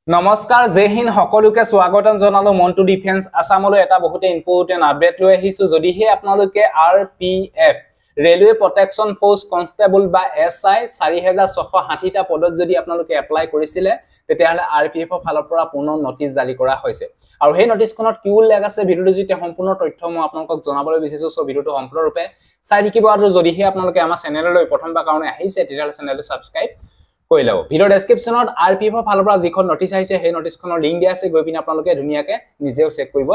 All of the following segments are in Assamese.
নমস্কাৰ জয় হিন্দ সকলোকে স্বাগতম জনালো মন্টু ডিফেন্স আসামলৈ এটা বহুত ইম্পৰ্টেন্ট আপডেট লৈ আহিছো যদিহে আপোনালোকে RPF railway protection force constable বা এসআই 4660 টা পদত যদি আপোনালোকে এপ্লাই কৰিছিলে তেতিয়াহলে আৰপিএফ ৰ ফালৰ পৰা পুনৰ নটিচ জাৰি কৰা হৈছে আৰু সেই নটিচখনত কি উল্লেখ আছে ভিডিওটো যেতিয়া সম্পূৰ্ণ তথ্য মই আপোনালোকক জনাবলৈ বিচাৰিছো সো ভিডিওটো সম্পূৰ্ণৰূপে চাই থাকিব আৰু যদিহে আপোনালোকে আমাৰ চেনেললৈ প্ৰথমবাৰ কাৰণে আহিছে তেতিয়াহলে চেনেলটো সাবস্ক্ৰাইব কই লাও ভিডিও ডেসক্ৰিপচনত আৰপিএফ ৰ ফালৰ পৰা যিখন নটিচ আহিছে সেই নটিচখনৰ লিংক দিয়া আছে গৈ পিনে আপোনালোকে ধুনিয়াকে নিজেও চেক কৰিব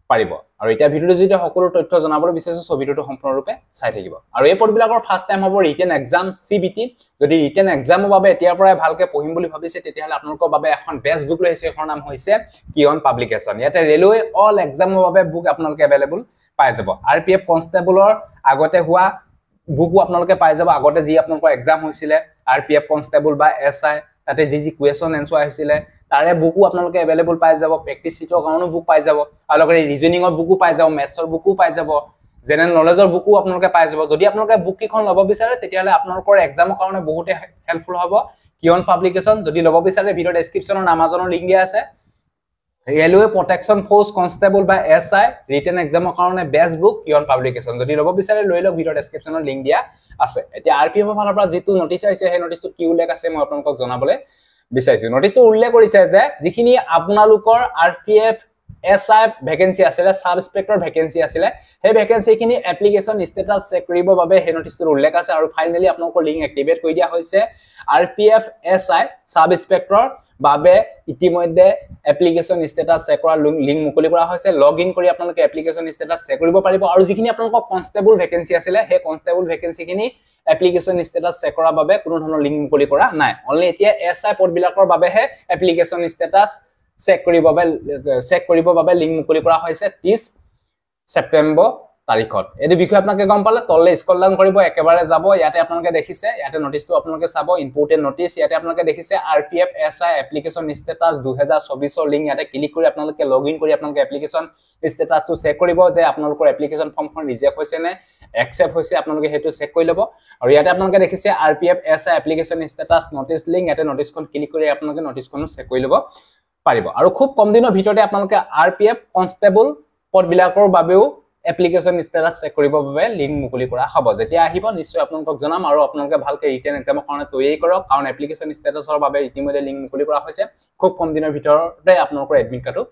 পাৰিব আৰু এটা ভিডিওটো যদি সকলো তথ্য জনাবলৈ বিচাৰিছো সো ভিডিওটো সম্পূৰ্ণৰূপে চাই থাকিব আৰু এই পঢ়বিলাকৰ ফাৰ্স্ট টাইম হ'ব ৰিটেন এক্সাম সিবিটি যদি ৰিটেন এক্সামৰ বাবে এতিয়াৰ পৰাই ভালকে পঢ়িম বুলি ভাবিছে তেতিয়াহলে আপোনালোকৰ বাবে এখন বেষ্ট বুক লৈছে এখন নাম হৈছে কিয়ন পাব্লিকেশন ইয়াতে ৰেলৱে অল এক্সামৰ বাবে বুক আপোনালোকে अवेलेबल পাই যাব আৰপিএফ কনস্টেবলৰ আগতে হোৱা বুকও আপোনালোকে পাই যাব আগতে যি আপোনালোকৰ এক্সাম হৈছিলে আৰপিএফ কনস্টেবল বা এসআই তাতে যি কোৱেশ্চন এনসাৰ আহিছিলে তাৰে বুকও আপোনালোকে अवेलेबल পাই যাব প্ৰেক্টিস শিটৰ কাৰণেও বুক পাই যাব আৰু লগতে ৰিজনিংৰ বুকও পাই যাব মেথছৰ বুকও পাই যাব জেনাৰেল নলেজৰ বুকও আপোনালোকে পাই যাব যদি আপোনালোকে বুক কিখন লব বিচাৰে তেতিয়াহলে আপোনালোকৰ এক্সামৰ কাৰণে বহুত হেল্পফুল হ'ব কিয়ন পাব্লিকেশন যদি লব বিচাৰে ভিডিও ডেসক্ৰিপচনৰ আমাজনৰ লিংক দিয়া আছে ৰেলৱে প্ৰটেকচন ফোৰ্স কনস্টেবল বা এসআই ৰিটেন এক্সামৰ কাৰণে বেষ্ট বুক কিয়ন পাব্লিকেশন যদি লব বিচাৰে লৈ লওক ভিডিও ডেসক্ৰিপচনৰ লিংক দিয়া আছে এতিয়া আৰপিএফ ৰ ফালৰ পৰা যেটো নটিচ আহিছে সেই নটিচটো কি উল্লেখ আছে মই আপোনালোকক জনাবলৈ বিচাৰিছো নটিচটো উল্লেখ কৰিছে যে যিখিনি আপোনালোকৰ আৰপিএফ এসআই ভ্যাকেন্সি আছে সাব ইন্সপেক্টৰ ভ্যাকেন্সি আছে সেই ভ্যাকেন্সিখিনি এপ্লিকেশন ষ্টেটাস চেক কৰিবৰ বাবে সেই নটিচটোৰ উল্লেখ আছে আৰু ফাইনালি আপোনালোকৰ লিংক এক্টিভেট কৰি দিয়া হৈছে আৰপিএফ এসআই সাব ইন্সপেক্টৰ বাবে ইতিমধ্যে এপ্লিকেশন ষ্টেটাস চেক কৰা লিংক মুকলি কৰা হৈছে লগ ইন কৰি আপোনালোকে এপ্লিকেশন ষ্টেটাস চেক কৰিব পাৰিব আৰু যিখিনি আপোনালোকৰ কনস্টেবল ভ্যাকেন্সি আছে সেই কনস্টেবল ভ্যাকেন্সিখিনি এপ্লিকেশন ষ্টেটাস চেক কৰাৰ বাবে কোনো ধৰণৰ লিংক মুকলি কৰা নাই অনলি এতিয়া এসআই পদবিলাকৰ বাবেহে এপ্লিকেশন ষ্টেটাস চেক কৰিব বাবে লিংক মুকলি কৰা হৈছে 30 সেপ্টেম্বৰ তাৰিখত এই বিষয় আপোনালোকে গম পালে তললে স্ক্ৰল ডাউন কৰিব একেবাৰে যাব ইয়াতে আপোনালোকে দেখিছে ইয়াতে নটিচটো আপোনালোকে চাব ইম্পৰ্টেন্ট নটিচ ইয়াতে আপোনালোকে দেখিছে আৰপিএফ এসআই এপ্লিকেশন ষ্টেটাস 2024 ৰ লিংক ইয়াতে ক্লিক কৰি আপোনালোকে লগ ইন কৰি আপোনালোকে এপ্লিকেশন ষ্টেটাসটো চেক কৰিব যে আপোনালোকৰ এপ্লিকেশন ফৰ্মখন ৰিজেক্ট হৈছে নে একসেপ্ট হৈছে আপোনালোকে হেতু চেক কৰি লব আৰু ইয়াতে আপোনালোকে দেখিছে RPF SI application status notice link ইয়াতে নটিচখন ক্লিক কৰি আপোনালোকে নটিচখনো চেক কৰি লব পাৰিব আৰু খুব কম দিনৰ ভিতৰতে আপোনালোকে আৰপিএফ কনস্টেবল পদবিলাকৰ বাবেও এপ্লিকেশন ষ্টেটাস চেক কৰিবৰ বাবে লিংক মুকলি কৰা হ'ব যেতিয়া আহিব নিশ্চয় আপোনালোকক জনাম আৰু আপোনালোকে ভালকে ৰিটেন এক্সামৰ কাৰণে তৈয়াৰী কৰক কাৰণ এপ্লিকেশন ষ্টেটাসৰ বাবে ইতিমধ্যে লিংক মুকলি কৰা হৈছে খুব কম দিনৰ ভিতৰতে আপোনালোকৰ এডমিট কাৰ্ডটো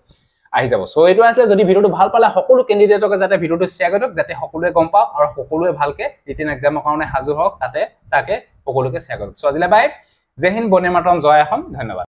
আহি যাব সো এটো আছে যদি ভিডিওটো ভাল পালে সকলো ক্যান্ডিডেটক যাতে ভিডিওটো শেয়াৰ কৰক যাতে সকলোৱে গম পাওক আৰু সকলোৱে ভালকে ৰিটেন এক্সামৰ কাৰণে হাজৰ হওক তাকে সকলোকে শেয়াৰ কৰক সো আজিলে বাই জয় হিন্দ বন্দে মাতৰম জয় অসম ধন্যবাদ